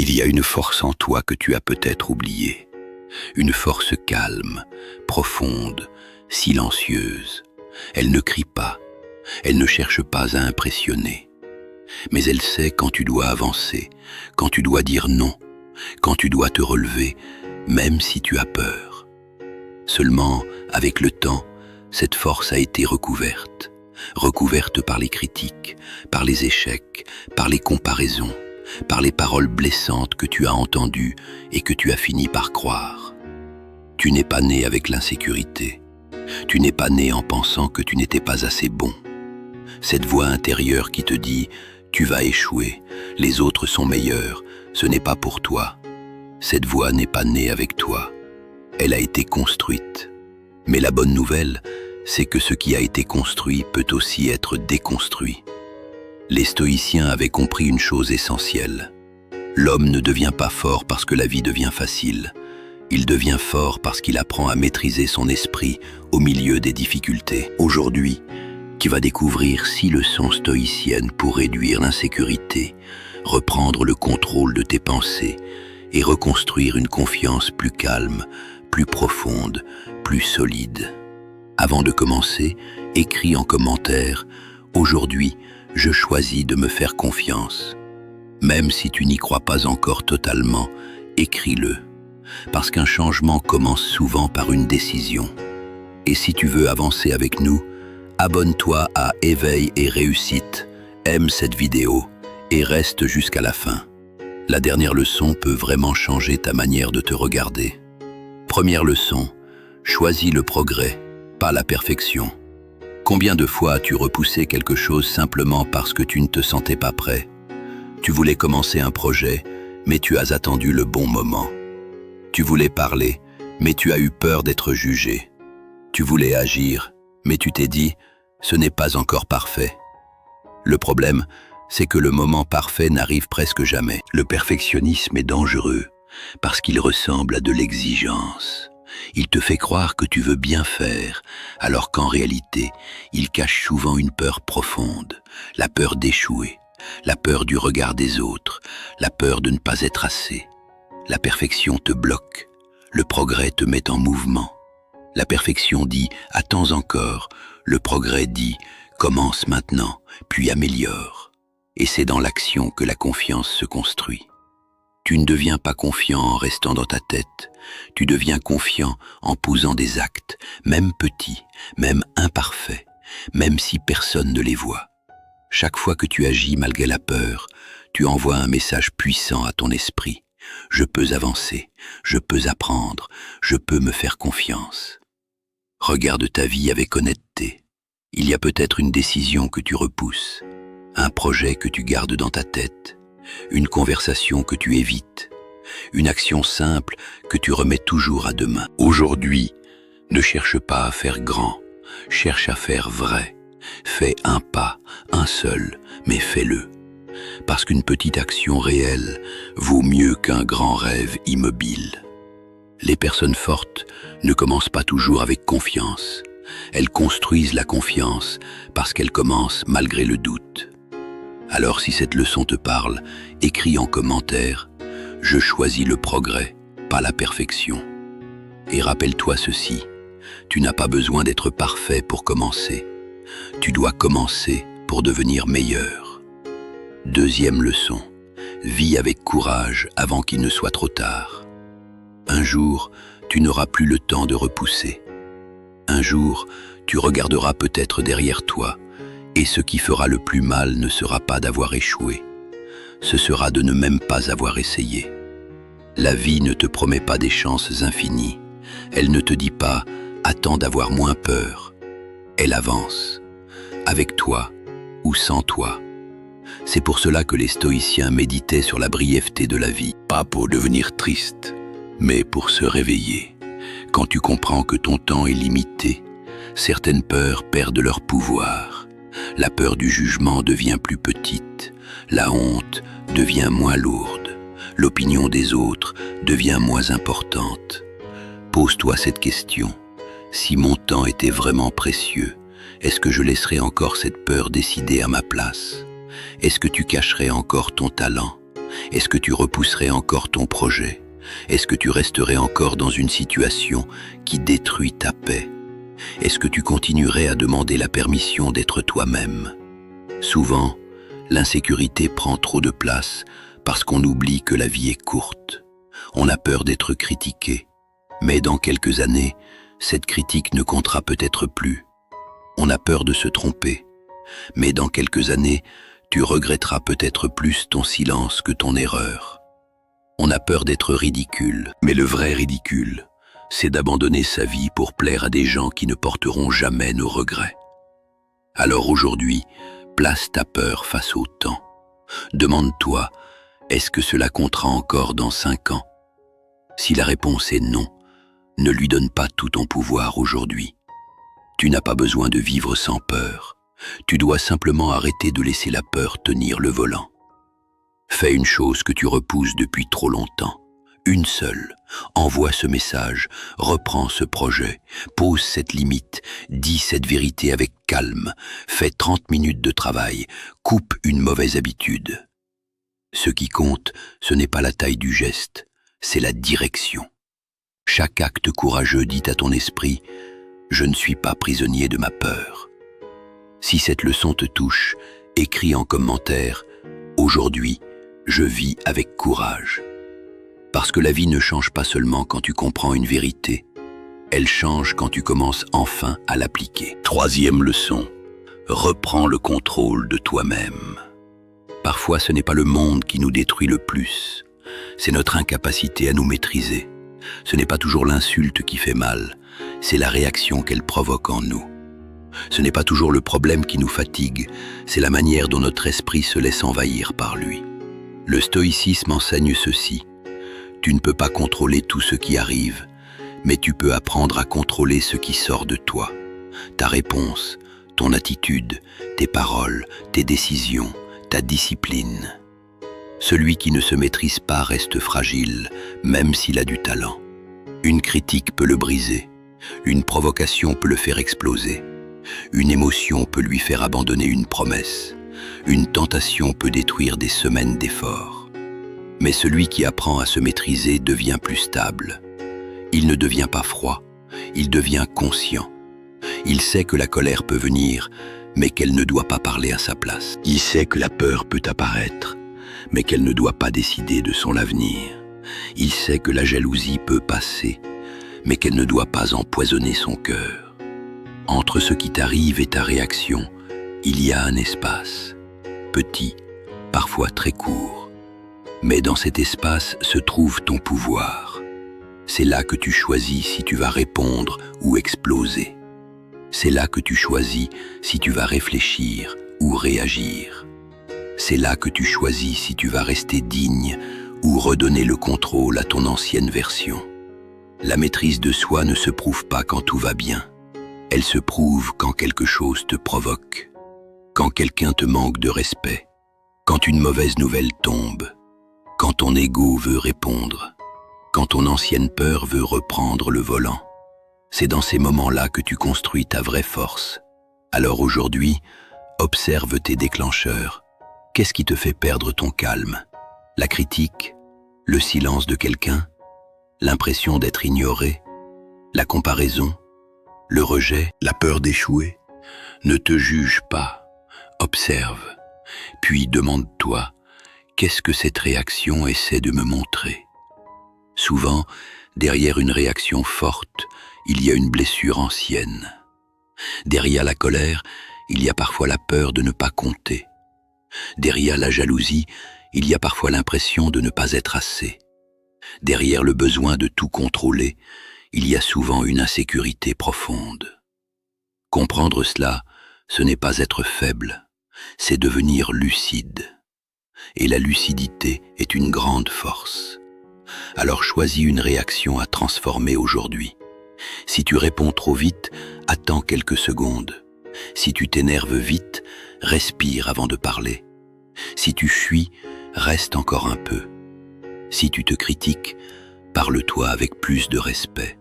Il y a une force en toi que tu as peut-être oubliée, une force calme, profonde, silencieuse. Elle ne crie pas, elle ne cherche pas à impressionner, mais elle sait quand tu dois avancer, quand tu dois dire non, quand tu dois te relever, même si tu as peur. Seulement, avec le temps, cette force a été recouverte par les critiques, par les échecs, par les comparaisons, par les paroles blessantes que tu as entendues et que tu as fini par croire. Tu n'es pas né avec l'insécurité. Tu n'es pas né en pensant que tu n'étais pas assez bon. Cette voix intérieure qui te dit « tu vas échouer, les autres sont meilleurs, ce n'est pas pour toi ». Cette voix n'est pas née avec toi. Elle a été construite. Mais la bonne nouvelle, c'est que ce qui a été construit peut aussi être déconstruit. Les stoïciens avaient compris une chose essentielle. L'homme ne devient pas fort parce que la vie devient facile. Il devient fort parce qu'il apprend à maîtriser son esprit au milieu des difficultés. Aujourd'hui, tu vas découvrir 6 leçons stoïciennes pour réduire l'insécurité, reprendre le contrôle de tes pensées et reconstruire une confiance plus calme, plus profonde, plus solide. Avant de commencer, écris en commentaire « Aujourd'hui, je choisis de me faire confiance ». Même si tu n'y crois pas encore totalement, écris-le. Parce qu'un changement commence souvent par une décision. Et si tu veux avancer avec nous, abonne-toi à Éveil et Réussite, aime cette vidéo et reste jusqu'à la fin. La dernière leçon peut vraiment changer ta manière de te regarder. Première leçon, choisis le progrès, pas la perfection. Combien de fois as-tu repoussé quelque chose simplement parce que tu ne te sentais pas prêt? Tu voulais commencer un projet, mais tu as attendu le bon moment. Tu voulais parler, mais tu as eu peur d'être jugé. Tu voulais agir, mais tu t'es dit « ce n'est pas encore parfait ». Le problème, c'est que le moment parfait n'arrive presque jamais. Le perfectionnisme est dangereux parce qu'il ressemble à de l'exigence. Il te fait croire que tu veux bien faire, alors qu'en réalité, il cache souvent une peur profonde, la peur d'échouer, la peur du regard des autres, la peur de ne pas être assez. La perfection te bloque, le progrès te met en mouvement. La perfection dit « attends encore », le progrès dit « commence maintenant, puis améliore ». Et c'est dans l'action que la confiance se construit. Tu ne deviens pas confiant en restant dans ta tête, tu deviens confiant en posant des actes, même petits, même imparfaits, même si personne ne les voit. Chaque fois que tu agis malgré la peur, tu envoies un message puissant à ton esprit. Je peux avancer, je peux apprendre, je peux me faire confiance. Regarde ta vie avec honnêteté. Il y a peut-être une décision que tu repousses, un projet que tu gardes dans ta tête, une conversation que tu évites, une action simple que tu remets toujours à demain. Aujourd'hui, ne cherche pas à faire grand, cherche à faire vrai. Fais un pas, un seul, mais fais-le. Parce qu'une petite action réelle vaut mieux qu'un grand rêve immobile. Les personnes fortes ne commencent pas toujours avec confiance. Elles construisent la confiance parce qu'elles commencent malgré le doute. Alors si cette leçon te parle, écris en commentaire « Je choisis le progrès, pas la perfection ». Et rappelle-toi ceci, tu n'as pas besoin d'être parfait pour commencer. Tu dois commencer pour devenir meilleur. Deuxième leçon, vis avec courage avant qu'il ne soit trop tard. Un jour, tu n'auras plus le temps de repousser. Un jour, tu regarderas peut-être derrière toi, et ce qui fera le plus mal ne sera pas d'avoir échoué. Ce sera de ne même pas avoir essayé. La vie ne te promet pas des chances infinies. Elle ne te dit pas « attends d'avoir moins peur ». Elle avance, avec toi ou sans toi. C'est pour cela que les stoïciens méditaient sur la brièveté de la vie, pas pour devenir triste, mais pour se réveiller. Quand tu comprends que ton temps est limité, certaines peurs perdent leur pouvoir. La peur du jugement devient plus petite, la honte devient moins lourde, l'opinion des autres devient moins importante. Pose-toi cette question. Si mon temps était vraiment précieux, est-ce que je laisserais encore cette peur décider à ma place? Est-ce que tu cacherais encore ton talent? Est-ce que tu repousserais encore ton projet? Est-ce que tu resterais encore dans une situation qui détruit ta paix? Est-ce que tu continuerais à demander la permission d'être toi-même? Souvent, l'insécurité prend trop de place parce qu'on oublie que la vie est courte. On a peur d'être critiqué, mais dans quelques années, cette critique ne comptera peut-être plus. On a peur de se tromper, mais dans quelques années, tu regretteras peut-être plus ton silence que ton erreur. On a peur d'être ridicule, mais le vrai ridicule, c'est d'abandonner sa vie pour plaire à des gens qui ne porteront jamais nos regrets. Alors aujourd'hui, place ta peur face au temps. Demande-toi, est-ce que cela comptera encore dans 5 ans? Si la réponse est non, ne lui donne pas tout ton pouvoir aujourd'hui. Tu n'as pas besoin de vivre sans peur. Tu dois simplement arrêter de laisser la peur tenir le volant. Fais une chose que tu repousses depuis trop longtemps. Une seule. Envoie ce message, reprends ce projet, pose cette limite, dis cette vérité avec calme, fais 30 minutes de travail, coupe une mauvaise habitude. Ce qui compte, ce n'est pas la taille du geste, c'est la direction. Chaque acte courageux dit à ton esprit « Je ne suis pas prisonnier de ma peur ». Si cette leçon te touche, écris en commentaire « Aujourd'hui, je vis avec courage ». Parce que la vie ne change pas seulement quand tu comprends une vérité, elle change quand tu commences enfin à l'appliquer. 3e leçon, reprends le contrôle de toi-même. Parfois, ce n'est pas le monde qui nous détruit le plus, c'est notre incapacité à nous maîtriser. Ce n'est pas toujours l'insulte qui fait mal, c'est la réaction qu'elle provoque en nous. Ce n'est pas toujours le problème qui nous fatigue, c'est la manière dont notre esprit se laisse envahir par lui. Le stoïcisme enseigne ceci. Tu ne peux pas contrôler tout ce qui arrive, mais tu peux apprendre à contrôler ce qui sort de toi. Ta réponse, ton attitude, tes paroles, tes décisions, ta discipline. Celui qui ne se maîtrise pas reste fragile, même s'il a du talent. Une critique peut le briser, une provocation peut le faire exploser. Une émotion peut lui faire abandonner une promesse. Une tentation peut détruire des semaines d'efforts. Mais celui qui apprend à se maîtriser devient plus stable. Il ne devient pas froid, il devient conscient. Il sait que la colère peut venir, mais qu'elle ne doit pas parler à sa place. Il sait que la peur peut apparaître, mais qu'elle ne doit pas décider de son avenir. Il sait que la jalousie peut passer, mais qu'elle ne doit pas empoisonner son cœur. Entre ce qui t'arrive et ta réaction, il y a un espace, petit, parfois très court. Mais dans cet espace se trouve ton pouvoir. C'est là que tu choisis si tu vas répondre ou exploser. C'est là que tu choisis si tu vas réfléchir ou réagir. C'est là que tu choisis si tu vas rester digne ou redonner le contrôle à ton ancienne version. La maîtrise de soi ne se prouve pas quand tout va bien. Elle se prouve quand quelque chose te provoque, quand quelqu'un te manque de respect, quand une mauvaise nouvelle tombe, quand ton ego veut répondre, quand ton ancienne peur veut reprendre le volant. C'est dans ces moments-là que tu construis ta vraie force. Alors aujourd'hui, observe tes déclencheurs. Qu'est-ce qui te fait perdre ton calme? La critique? Le silence de quelqu'un? L'impression d'être ignoré? La comparaison? Le rejet, la peur d'échouer? Ne te juge pas, observe, puis demande-toi, qu'est-ce que cette réaction essaie de me montrer? Souvent, derrière une réaction forte, il y a une blessure ancienne. Derrière la colère, il y a parfois la peur de ne pas compter. Derrière la jalousie, il y a parfois l'impression de ne pas être assez. Derrière le besoin de tout contrôler, il y a souvent une insécurité profonde. Comprendre cela, ce n'est pas être faible, c'est devenir lucide. Et la lucidité est une grande force. Alors choisis une réaction à transformer aujourd'hui. Si tu réponds trop vite, attends quelques secondes. Si tu t'énerves vite, respire avant de parler. Si tu fuis, reste encore un peu. Si tu te critiques, parle-toi avec plus de respect.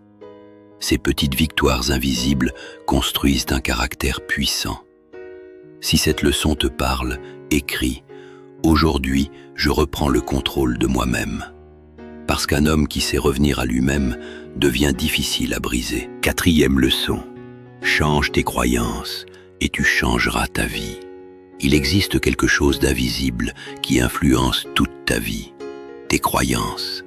Ces petites victoires invisibles construisent un caractère puissant. Si cette leçon te parle, écris « Aujourd'hui, je reprends le contrôle de moi-même. Parce qu'un homme qui sait revenir à lui-même devient difficile à briser. Quatrième leçon. Change tes croyances et tu changeras ta vie. Il existe quelque chose d'invisible qui influence toute ta vie. Tes croyances.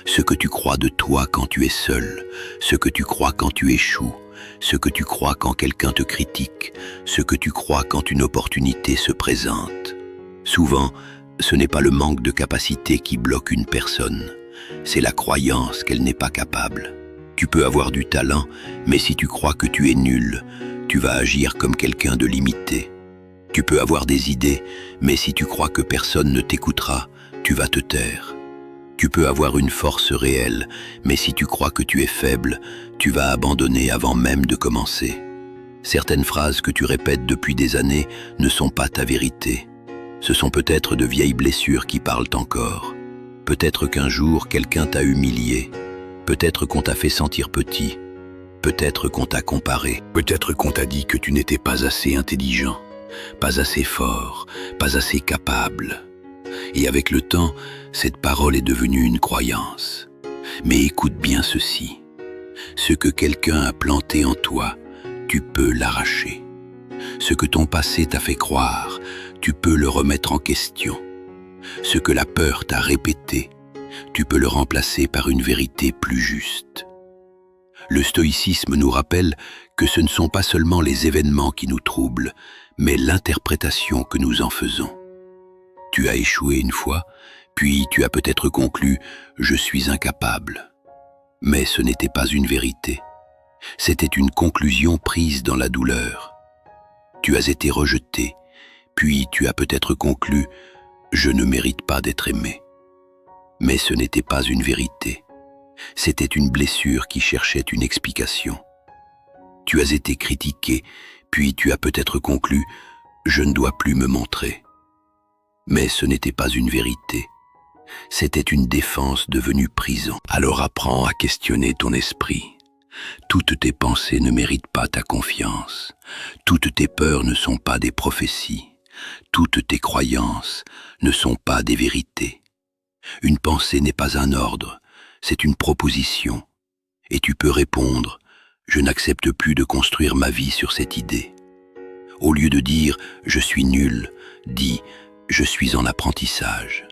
Ce que tu crois de toi quand tu es seul, ce que tu crois quand tu échoues, ce que tu crois quand quelqu'un te critique, ce que tu crois quand une opportunité se présente. Souvent, ce n'est pas le manque de capacité qui bloque une personne, c'est la croyance qu'elle n'est pas capable. Tu peux avoir du talent, mais si tu crois que tu es nul, tu vas agir comme quelqu'un de limité. Tu peux avoir des idées, mais si tu crois que personne ne t'écoutera, tu vas te taire. Tu peux avoir une force réelle, mais si tu crois que tu es faible, tu vas abandonner avant même de commencer. Certaines phrases que tu répètes depuis des années ne sont pas ta vérité. Ce sont peut-être de vieilles blessures qui parlent encore. Peut-être qu'un jour, quelqu'un t'a humilié. Peut-être qu'on t'a fait sentir petit. Peut-être qu'on t'a comparé. Peut-être qu'on t'a dit que tu n'étais pas assez intelligent, pas assez fort, pas assez capable. Et avec le temps, cette parole est devenue une croyance. Mais écoute bien ceci. Ce que quelqu'un a planté en toi, tu peux l'arracher. Ce que ton passé t'a fait croire, tu peux le remettre en question. Ce que la peur t'a répété, tu peux le remplacer par une vérité plus juste. Le stoïcisme nous rappelle que ce ne sont pas seulement les événements qui nous troublent, mais l'interprétation que nous en faisons. Tu as échoué une fois, puis tu as peut-être conclu « je suis incapable ». Mais ce n'était pas une vérité. C'était une conclusion prise dans la douleur. Tu as été rejeté, puis tu as peut-être conclu « je ne mérite pas d'être aimé ». Mais ce n'était pas une vérité. C'était une blessure qui cherchait une explication. Tu as été critiqué, puis tu as peut-être conclu « je ne dois plus me montrer ». Mais ce n'était pas une vérité. C'était une défense devenue prison. Alors apprends à questionner ton esprit. Toutes tes pensées ne méritent pas ta confiance. Toutes tes peurs ne sont pas des prophéties. Toutes tes croyances ne sont pas des vérités. Une pensée n'est pas un ordre, c'est une proposition. Et tu peux répondre « je n'accepte plus de construire ma vie sur cette idée ». Au lieu de dire « je suis nul », dis « je suis en apprentissage ».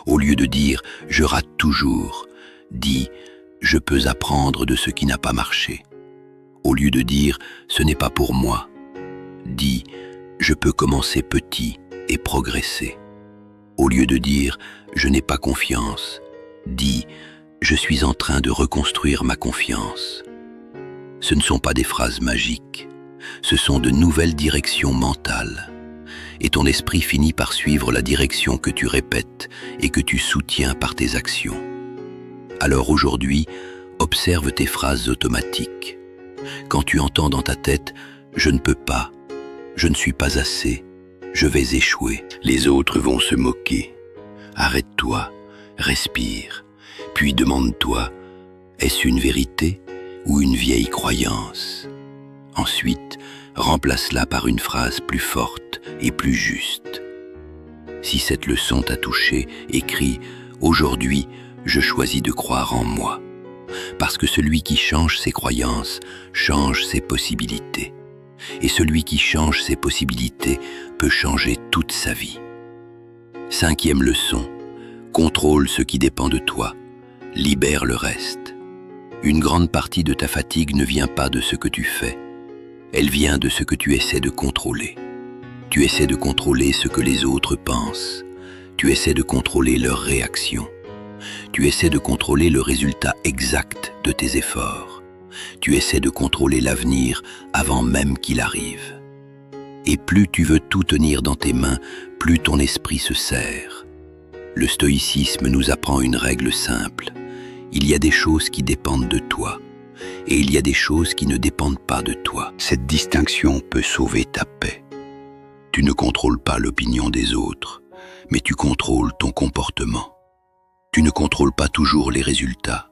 Au lieu de dire « je rate toujours », dis « je peux apprendre de ce qui n'a pas marché ». Au lieu de dire « ce n'est pas pour moi », dis « je peux commencer petit et progresser ». Au lieu de dire « je n'ai pas confiance », dis « je suis en train de reconstruire ma confiance ». Ce ne sont pas des phrases magiques, ce sont de nouvelles directions mentales. Et ton esprit finit par suivre la direction que tu répètes et que tu soutiens par tes actions. Alors aujourd'hui, observe tes phrases automatiques. Quand tu entends dans ta tête « je ne peux pas »,« je ne suis pas assez »,« je vais échouer », les autres vont se moquer. Arrête-toi, respire, puis demande-toi « est-ce une vérité ou une vieille croyance ?» Ensuite, remplace-la par une phrase plus forte et plus juste. Si cette leçon t'a touché, écris « Aujourd'hui, je choisis de croire en moi ». Parce que celui qui change ses croyances change ses possibilités. Et celui qui change ses possibilités peut changer toute sa vie. Cinquième leçon, contrôle ce qui dépend de toi, libère le reste. Une grande partie de ta fatigue ne vient pas de ce que tu fais, elle vient de ce que tu essaies de contrôler. Tu essaies de contrôler ce que les autres pensent. Tu essaies de contrôler leurs réactions. Tu essaies de contrôler le résultat exact de tes efforts. Tu essaies de contrôler l'avenir avant même qu'il arrive. Et plus tu veux tout tenir dans tes mains, plus ton esprit se serre. Le stoïcisme nous apprend une règle simple. Il y a des choses qui dépendent de toi. Et il y a des choses qui ne dépendent pas de toi. Cette distinction peut sauver ta paix. Tu ne contrôles pas l'opinion des autres, mais tu contrôles ton comportement. Tu ne contrôles pas toujours les résultats,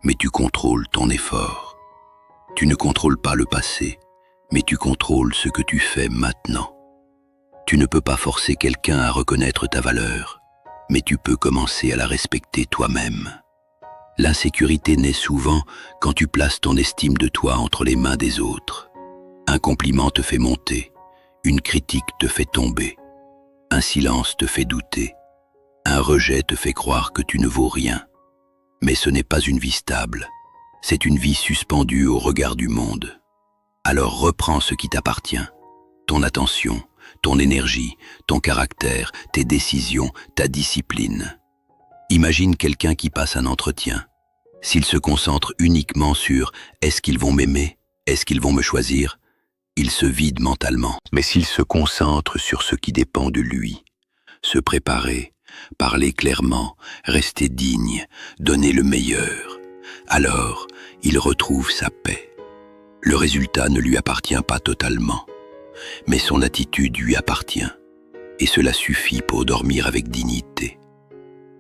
mais tu contrôles ton effort. Tu ne contrôles pas le passé, mais tu contrôles ce que tu fais maintenant. Tu ne peux pas forcer quelqu'un à reconnaître ta valeur, mais tu peux commencer à la respecter toi-même. L'insécurité naît souvent quand tu places ton estime de toi entre les mains des autres. Un compliment te fait monter, une critique te fait tomber, un silence te fait douter, un rejet te fait croire que tu ne vaux rien. Mais ce n'est pas une vie stable, c'est une vie suspendue au regard du monde. Alors reprends ce qui t'appartient, ton attention, ton énergie, ton caractère, tes décisions, ta discipline. Imagine quelqu'un qui passe un entretien. S'il se concentre uniquement sur « est-ce qu'ils vont m'aimer? Est-ce qu'ils vont me choisir ?» il se vide mentalement. Mais s'il se concentre sur ce qui dépend de lui, se préparer, parler clairement, rester digne, donner le meilleur, alors il retrouve sa paix. Le résultat ne lui appartient pas totalement, mais son attitude lui appartient, et cela suffit pour dormir avec dignité.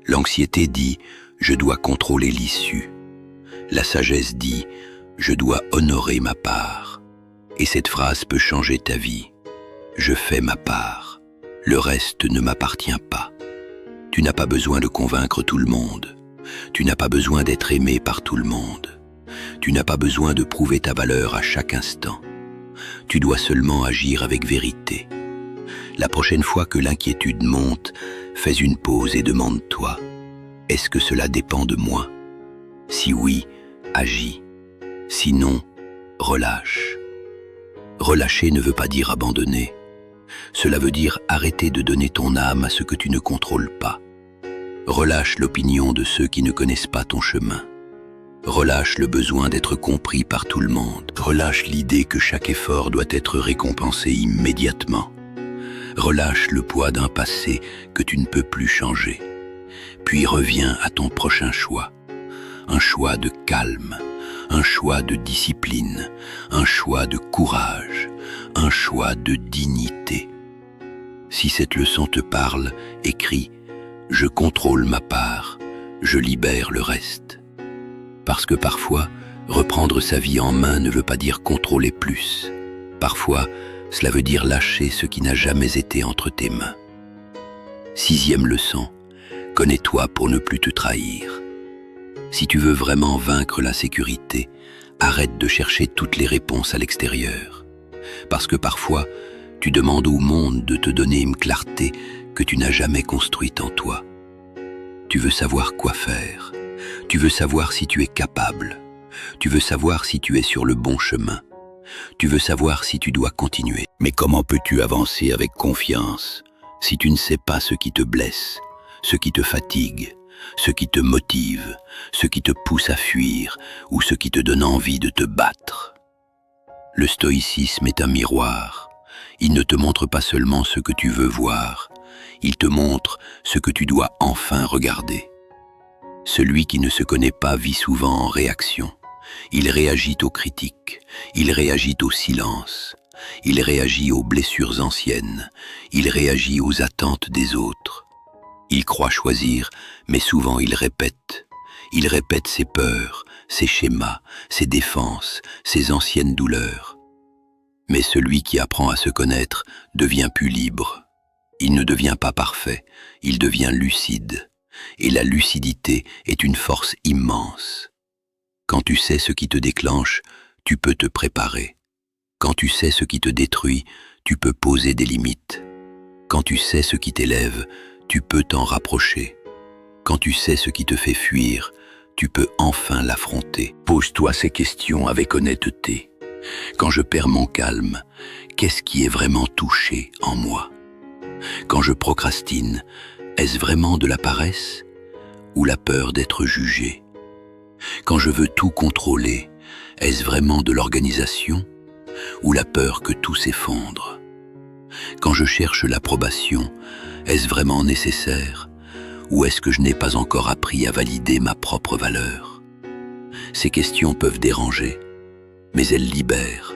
L'anxiété dit « je dois contrôler l'issue ». La sagesse dit « je dois honorer ma part ». Et cette phrase peut changer ta vie. Je fais ma part, le reste ne m'appartient pas. Tu n'as pas besoin de convaincre tout le monde. Tu n'as pas besoin d'être aimé par tout le monde. Tu n'as pas besoin de prouver ta valeur à chaque instant. Tu dois seulement agir avec vérité. La prochaine fois que l'inquiétude monte, fais une pause et demande-toi « Est-ce que cela dépend de moi ?» Si oui, agis. Sinon, relâche. Relâcher ne veut pas dire abandonner. Cela veut dire arrêter de donner ton âme à ce que tu ne contrôles pas. Relâche l'opinion de ceux qui ne connaissent pas ton chemin. Relâche le besoin d'être compris par tout le monde. Relâche l'idée que chaque effort doit être récompensé immédiatement. Relâche le poids d'un passé que tu ne peux plus changer. Puis reviens à ton prochain choix. Un choix de calme, un choix de discipline, un choix de courage, un choix de dignité. Si cette leçon te parle, écris « Je contrôle ma part, je libère le reste ». Parce que parfois, reprendre sa vie en main ne veut pas dire contrôler plus. Parfois, cela veut dire lâcher ce qui n'a jamais été entre tes mains. 6e leçon, connais-toi pour ne plus te trahir. Si tu veux vraiment vaincre l'insécurité, arrête de chercher toutes les réponses à l'extérieur. Parce que parfois, tu demandes au monde de te donner une clarté que tu n'as jamais construite en toi. Tu veux savoir quoi faire. Tu veux savoir si tu es capable. Tu veux savoir si tu es sur le bon chemin. Tu veux savoir si tu dois continuer. Mais comment peux-tu avancer avec confiance si tu ne sais pas ce qui te blesse, ce qui te fatigue, ce qui te motive, ce qui te pousse à fuir ou ce qui te donne envie de te battre? Le stoïcisme est un miroir. Il ne te montre pas seulement ce que tu veux voir, il te montre ce que tu dois enfin regarder. Celui qui ne se connaît pas vit souvent en réaction. Il réagit aux critiques, il réagit au silence, il réagit aux blessures anciennes, il réagit aux attentes des autres. Il croit choisir, mais souvent il répète. Il répète ses peurs, ses schémas, ses défenses, ses anciennes douleurs. Mais celui qui apprend à se connaître devient plus libre. Il ne devient pas parfait, il devient lucide. Et la lucidité est une force immense. Quand tu sais ce qui te déclenche, tu peux te préparer. Quand tu sais ce qui te détruit, tu peux poser des limites. Quand tu sais ce qui t'élève, tu peux t'en rapprocher. Quand tu sais ce qui te fait fuir, tu peux enfin l'affronter. Pose-toi ces questions avec honnêteté. Quand je perds mon calme, qu'est-ce qui est vraiment touché en moi? Quand je procrastine, est-ce vraiment de la paresse ou la peur d'être jugé? Quand je veux tout contrôler, est-ce vraiment de l'organisation ou la peur que tout s'effondre? Quand je cherche l'approbation, est-ce vraiment nécessaire ou est-ce que je n'ai pas encore appris à valider ma propre valeur? Ces questions peuvent déranger, mais elles libèrent,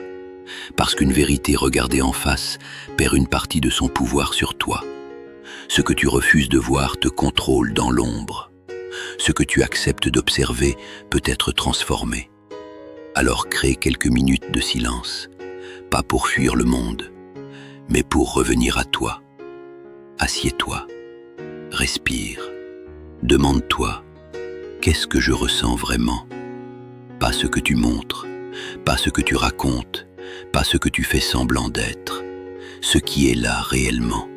parce qu'une vérité regardée en face perd une partie de son pouvoir sur toi. Ce que tu refuses de voir te contrôle dans l'ombre. Ce que tu acceptes d'observer peut être transformé. Alors crée quelques minutes de silence, pas pour fuir le monde, mais pour revenir à toi. Assieds-toi, Respire. Demande-toi, qu'est-ce que je ressens vraiment? Pas ce que tu montres, pas ce que tu racontes, pas ce que tu fais semblant d'être. Ce qui est là réellement.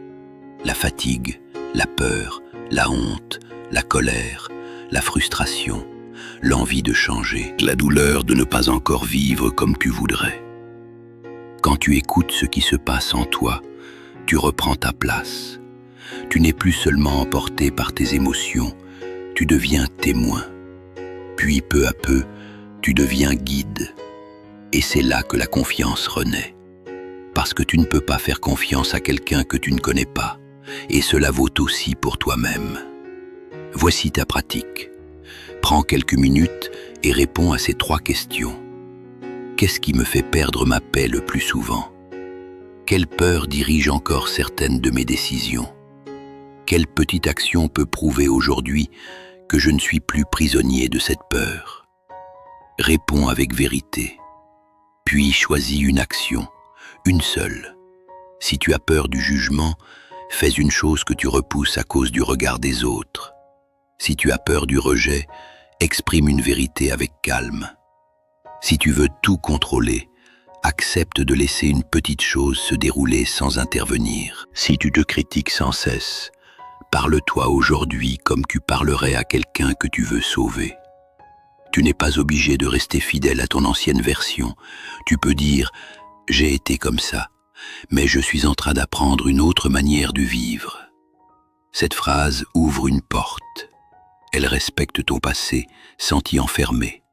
La fatigue, la peur, la honte, la colère, la frustration, l'envie de changer, la douleur de ne pas encore vivre comme tu voudrais. Quand tu écoutes ce qui se passe en toi, tu reprends ta place. Tu n'es plus seulement emporté par tes émotions, tu deviens témoin. Puis peu à peu, tu deviens guide. Et c'est là que la confiance renaît. Parce que tu ne peux pas faire confiance à quelqu'un que tu ne connais pas. Et cela vaut aussi pour toi-même. Voici ta pratique. Prends quelques minutes et réponds à ces 3 questions. Qu'est-ce qui me fait perdre ma paix le plus souvent? Quelle peur dirige encore certaines de mes décisions? Quelle petite action peut prouver aujourd'hui que je ne suis plus prisonnier de cette peur? Réponds avec vérité. Puis choisis une action, une seule. Si tu as peur du jugement, fais une chose que tu repousses à cause du regard des autres. Si tu as peur du rejet, exprime une vérité avec calme. Si tu veux tout contrôler, accepte de laisser une petite chose se dérouler sans intervenir. Si tu te critiques sans cesse, parle-toi aujourd'hui comme tu parlerais à quelqu'un que tu veux sauver. Tu n'es pas obligé de rester fidèle à ton ancienne version. Tu peux dire « j'ai été comme ça ». Mais je suis en train d'apprendre une autre manière de vivre. Cette phrase ouvre une porte. Elle respecte ton passé, sans t'y enfermer.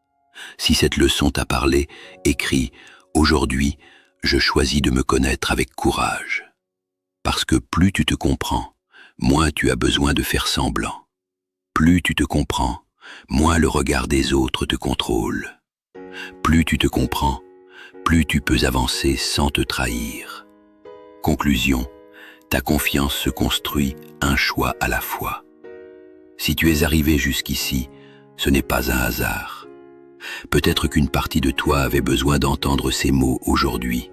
Si cette leçon t'a parlé, écris « Aujourd'hui, je choisis de me connaître avec courage ». Parce que plus tu te comprends, moins tu as besoin de faire semblant. Plus tu te comprends, moins le regard des autres te contrôle. Plus tu te comprends, plus tu peux avancer sans te trahir. Conclusion, ta confiance se construit un choix à la fois. Si tu es arrivé jusqu'ici, ce n'est pas un hasard. Peut-être qu'une partie de toi avait besoin d'entendre ces mots aujourd'hui.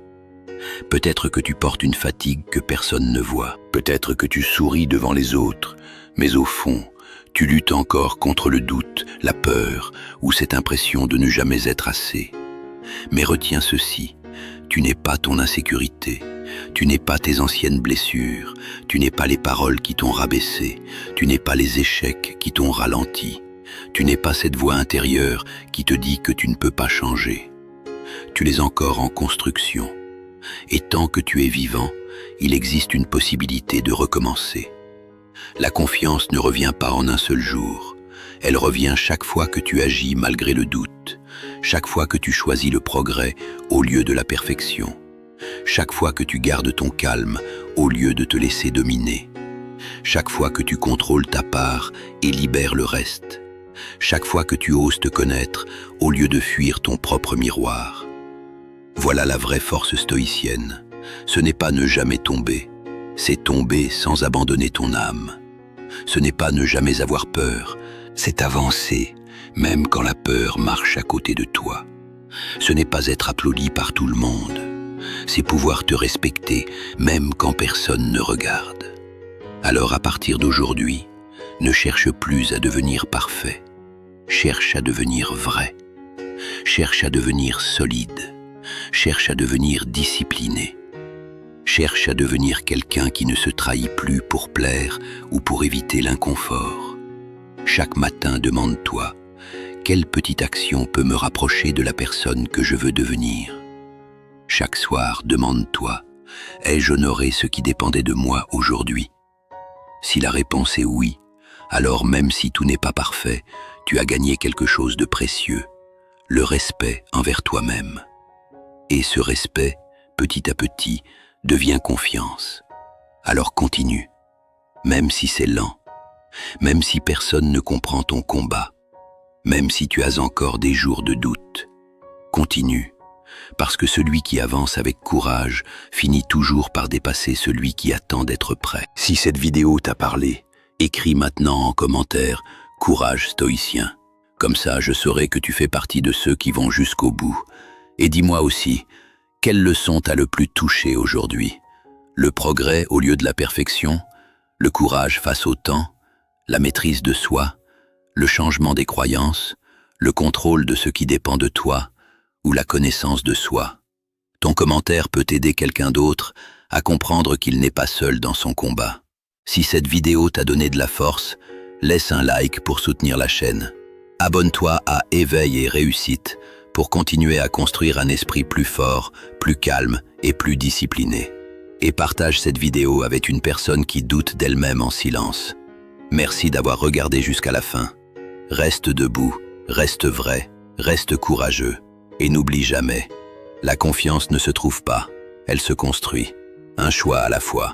Peut-être que tu portes une fatigue que personne ne voit. Peut-être que tu souris devant les autres, mais au fond, tu luttes encore contre le doute, la peur ou cette impression de ne jamais être assez. Mais retiens ceci, tu n'es pas ton insécurité, tu n'es pas tes anciennes blessures, tu n'es pas les paroles qui t'ont rabaissé, tu n'es pas les échecs qui t'ont ralenti, tu n'es pas cette voix intérieure qui te dit que tu ne peux pas changer. Tu es encore en construction, et tant que tu es vivant, il existe une possibilité de recommencer. La confiance ne revient pas en un seul jour, elle revient chaque fois que tu agis malgré le doute, chaque fois que tu choisis le progrès au lieu de la perfection, chaque fois que tu gardes ton calme au lieu de te laisser dominer, chaque fois que tu contrôles ta part et libères le reste, chaque fois que tu oses te connaître au lieu de fuir ton propre miroir. Voilà la vraie force stoïcienne. Ce n'est pas ne jamais tomber, c'est tomber sans abandonner ton âme. Ce n'est pas ne jamais avoir peur, c'est avancer, même quand la peur marche à côté de toi. Ce n'est pas être applaudi par tout le monde, c'est pouvoir te respecter, même quand personne ne regarde. Alors à partir d'aujourd'hui, ne cherche plus à devenir parfait, cherche à devenir vrai, cherche à devenir solide, cherche à devenir discipliné, cherche à devenir quelqu'un qui ne se trahit plus pour plaire ou pour éviter l'inconfort. Chaque matin, demande-toi, quelle petite action peut me rapprocher de la personne que je veux devenir? Chaque soir, demande-toi, ai-je honoré ce qui dépendait de moi aujourd'hui? Si la réponse est oui, alors même si tout n'est pas parfait, tu as gagné quelque chose de précieux, le respect envers toi-même. Et ce respect, petit à petit, devient confiance. Alors continue, même si c'est lent, même si personne ne comprend ton combat, même si tu as encore des jours de doute. Continue, parce que celui qui avance avec courage finit toujours par dépasser celui qui attend d'être prêt. Si cette vidéo t'a parlé, écris maintenant en commentaire « Courage stoïcien ». Comme ça, je saurai que tu fais partie de ceux qui vont jusqu'au bout. Et dis-moi aussi, quelle leçon t'a le plus touché aujourd'hui? Le progrès au lieu de la perfection? Le courage face au temps? La maîtrise de soi, le changement des croyances, le contrôle de ce qui dépend de toi ou la connaissance de soi. Ton commentaire peut aider quelqu'un d'autre à comprendre qu'il n'est pas seul dans son combat. Si cette vidéo t'a donné de la force, laisse un like pour soutenir la chaîne. Abonne-toi à Éveil et Réussite pour continuer à construire un esprit plus fort, plus calme et plus discipliné. Et partage cette vidéo avec une personne qui doute d'elle-même en silence. Merci d'avoir regardé jusqu'à la fin. Reste debout, reste vrai, reste courageux et n'oublie jamais, la confiance ne se trouve pas, elle se construit, un choix à la fois.